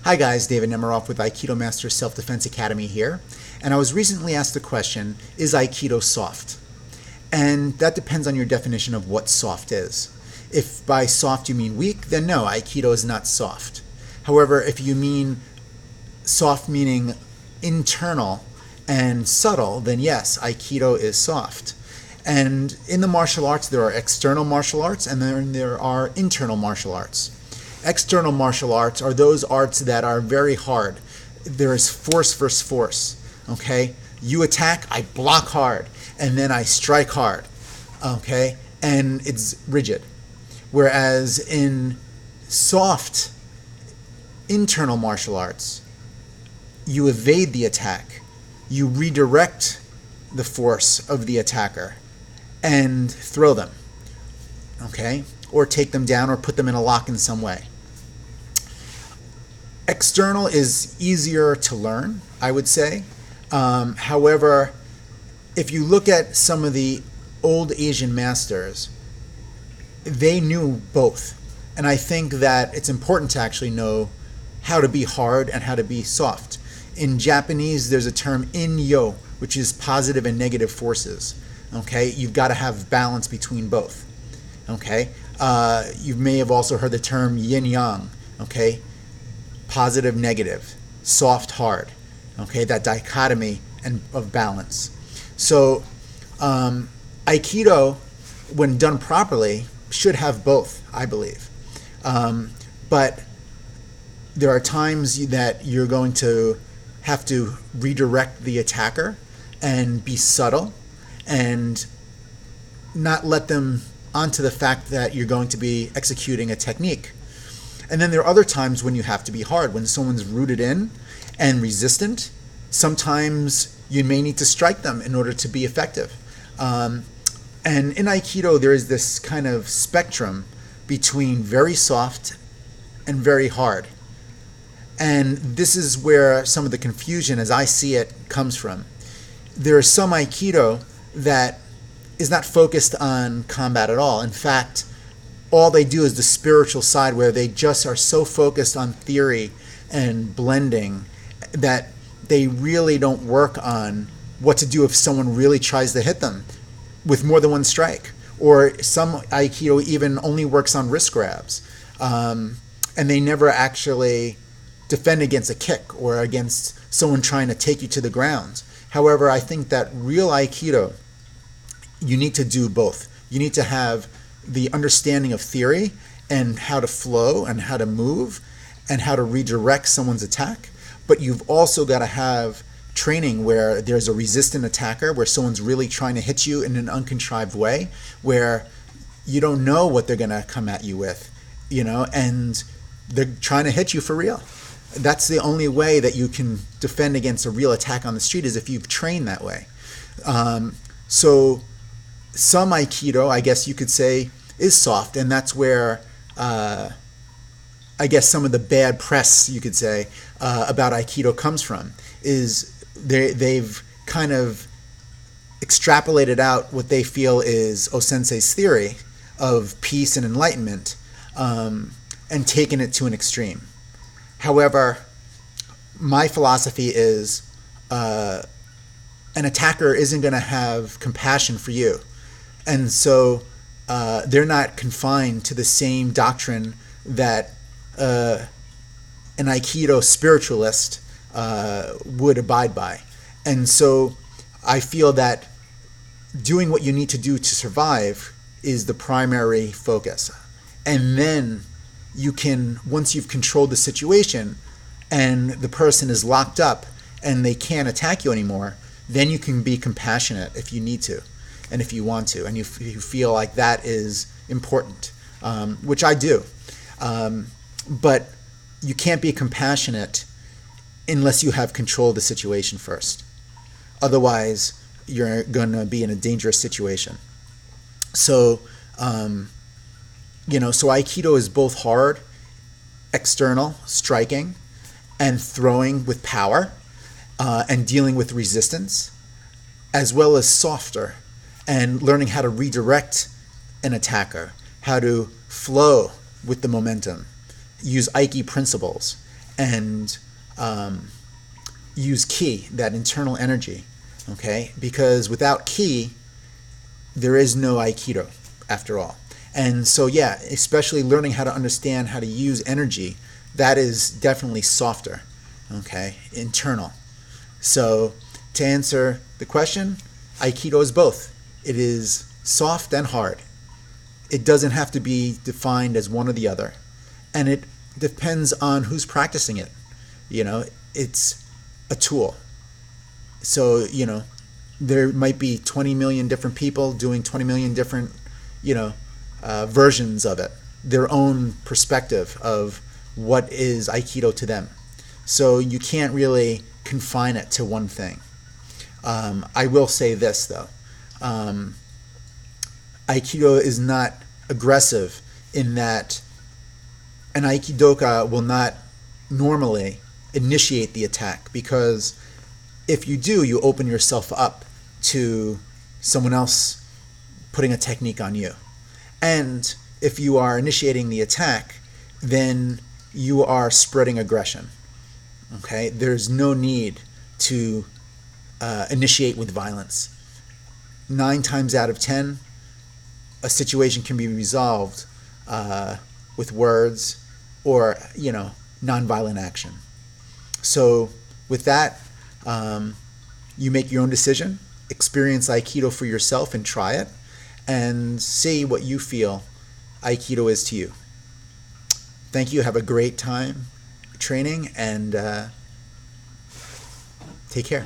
Hi guys, David Nemeroff with Aikido Master Self-Defense Academy here. And I was recently asked the question, is Aikido soft? And that depends on your definition of what soft is. If by soft you mean weak, then no, Aikido is not soft. However, if you mean soft meaning internal and subtle, then yes, Aikido is soft. And in the martial arts, there are external martial arts and then there are internal martial arts. External martial arts are those arts that are very hard. There is force versus force, okay? You attack, I block hard, and then I strike hard, okay? And it's rigid. Whereas in soft internal martial arts, you evade the attack. You redirect the force of the attacker and throw them, okay? Or take them down or put them in a lock in some way. External is easier to learn, I would say. However, if you look at some of the old Asian masters, they knew both. And I think that it's important to actually know how to be hard and how to be soft. In Japanese, there's a term in-yo, which is positive and negative forces. Okay, you've got to have balance between both. Okay, you may have also heard the term yin-yang. Okay, positive, negative, soft, hard. Okay, that dichotomy of balance. So, Aikido, when done properly, should have both, I believe. But there are times that you're going to have to redirect the attacker and be subtle and not let them onto the fact that you're going to be executing a technique. And then there are other times when you have to be hard. When someone's rooted in and resistant, sometimes you may need to strike them in order to be effective. And in Aikido, there is this kind of spectrum between very soft and very hard. And this is where some of the confusion, as I see it, comes from. There is some Aikido that is not focused on combat at all. In fact, all they do is the spiritual side, where they just are so focused on theory and blending that they really don't work on what to do if someone really tries to hit them with more than one strike. Or some Aikido even only works on wrist grabs. And they never actually defend against a kick or against someone trying to take you to the ground. However, I think that real Aikido, you need to do both. You need to have the understanding of theory and how to flow and how to move and how to redirect someone's attack. But you've also got to have training where there's a resistant attacker, where someone's really trying to hit you in an uncontrived way, where you don't know what they're going to come at you with, and they're trying to hit you for real. That's the only way that you can defend against a real attack on the street, is if you've trained that way. So some Aikido, I guess you could say, is soft, and that's where I guess some of the bad press, you could say, about Aikido comes from, is they've kind of extrapolated out what they feel is O-sensei's theory of peace and enlightenment, and taken it to an extreme. However, my philosophy is an attacker isn't going to have compassion for you. And so they're not confined to the same doctrine that an Aikido spiritualist would abide by. And so I feel that doing what you need to do to survive is the primary focus. And then you can, once you've controlled the situation and the person is locked up and they can't attack you anymore, then you can be compassionate if you need to and if you want to, and you feel like that is important, which I do. But you can't be compassionate unless you have controlled the situation first. Otherwise, you're going to be in a dangerous situation. So, so Aikido is both hard, external, striking, and throwing with power, and dealing with resistance, as well as softer, and learning how to redirect an attacker, how to flow with the momentum, use Aiki principles, and use ki, that internal energy, okay? Because without ki, there is no Aikido, after all. And so, yeah, especially learning how to understand how to use energy, that is definitely softer, okay, internal. So, to answer the question, Aikido is both. It is soft and hard. It doesn't have to be defined as one or the other. And it depends on who's practicing it. You know, it's a tool. So, you know, there might be 20 million different people doing 20 million different, you know, versions of it, their own perspective of what is Aikido to them. So you can't really confine it to one thing. I will say this, though. Aikido is not aggressive in that an Aikidoka will not normally initiate the attack, because if you do, you open yourself up to someone else putting a technique on you. And if you are initiating the attack, then you are spreading aggression. Okay? There's no need to initiate with violence. 9 times out of 10, a situation can be resolved with words or, you know, nonviolent action. So with that, you make your own decision, experience Aikido for yourself and try it, and see what you feel Aikido is to you. Thank you. Have a great time training, and take care.